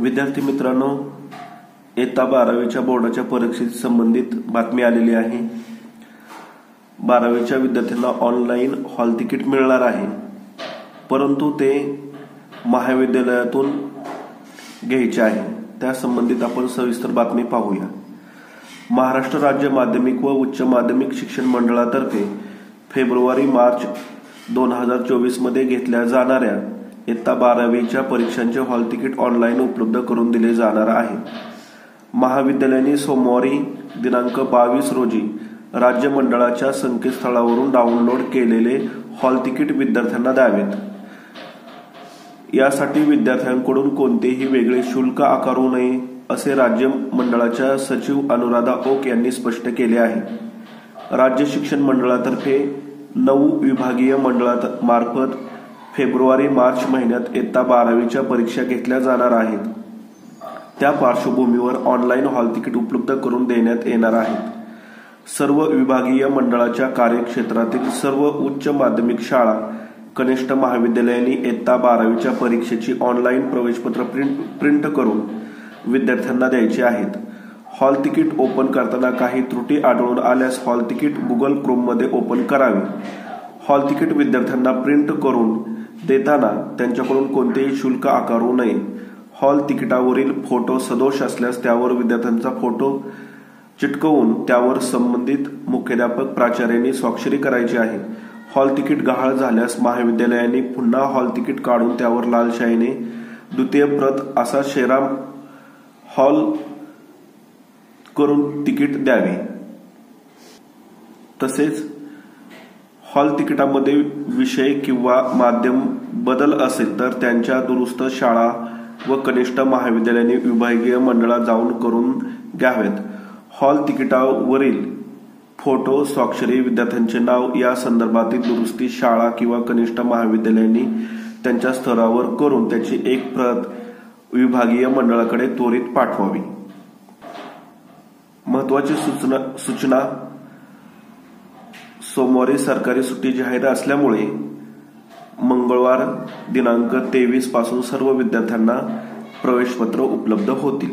विद्यार्थी मित्रांनो, इयत्ता 12वीच्या बोर्डाच्या परीक्षेशी संबंधित बातमी आलेली आहे। 12वीच्या विद्यार्थ्यांना ऑनलाईन हॉल तिकीट मिळणार आहे, परंतु ते महाविद्यालयातून घ्यायचे आहे। त्या संबंधित आपण सविस्तर बातमी पाहूया। महाराष्ट्र राज्य माध्यमिक व उच्च माध्यमिक शिक्षण मंडळातर्फे फेब्रुवारी-मार्च 2024 मध्ये घेतल्या जाणाऱ्या इयत्ता 12वीच्या परीक्षांचे हॉल तिकीट ऑनलाईन उपलब्ध करून दिले जाणार आहे। महाविद्यालयाने सोमवारी दिनांक 22 रोजी राज्य मंडळाच्या संकेतस्थळावरून डाउनलोड केलेले हॉल तिकीट विद्यार्थ्यांना द्यावेत। यासाठी विद्यार्थ्यांकडून कोणतेही वेगळे शुल्क आकारू नये असे राज्य मंडळाच्या सचिव अनुराधा ओक यांनी स्पष्ट केले आहे। राज्य शिक्षण मंडळातर्फे 9 विभागीय मंडळामार्फत फेब्रुवारी-मार्च महिन्यात इयत्ता 12वीच्या परीक्षा घेतल्या जाणार आहेत। त्या पार्श्वभूमीवर ऑनलाईन हॉल तिकीट उपलब्ध करून देण्यात येणार आहेत। सर्व विभागीय मंडळाच्या कार्यक्षेत्रातील सर्व उच्च माध्यमिक शाळा, कनिष्ठ महाविद्यालयांनी इयत्ता 12वीच्या परीक्षेची ऑनलाईन प्रवेशपत्र प्रिंट करून विद्यार्थ्यांना द्यायचे आहेत। हॉल तिकीट ओपन करताना काही त्रुटी आढळून आल्यास हॉल तिकीट गुगल क्रोममध्ये ओपन करावे। हॉल तिकीट विद्यार्थ्यांना प्रिंट करून देताना त्यांच्याकडून कोणतेही शुल्क आकारू नये। हॉल तिकिटावरील फोटो सदोष असल्यास त्यावर विद्यार्थ्यांचा फोटो चिटकवून त्यावर संबंधित मुख्याध्यापक प्राचार्यांनी स्वाक्षरी करायची आहे। हॉल तिकीट गहाळ झाल्यास महाविद्यालयांनी पुन्हा हॉल तिकीट काढून त्यावर लाल शाईने द्वितीय प्रत असा शेराम हॉल करून तिकीट द्यावे। तसेच हॉल तिकिटामध्ये विषय किंवा माध्यम बदल असेल तर त्यांच्या दुरुस्त शाळा व कनिष्ठ महाविद्यालयांनी विभागीय मंडळात जाऊन करून घ्यावेत। हॉल तिकिटावरील फोटो, स्वाक्षरी, विद्यार्थ्यांचे नाव या संदर्भातील दुरुस्ती शाळा किंवा कनिष्ठ महाविद्यालयांनी त्यांच्या स्तरावर करून त्याची एक प्रत विभागीय मंडळाकडे त्वरित पाठवावी। महत्त्वाची सूचना सोमवारी सरकारी सुट्टी जाहीर असल्यामुळे मंगळवार दिनांक 23 पासून सर्व विद्यार्थ्यांना प्रवेशपत्र उपलब्ध होतील।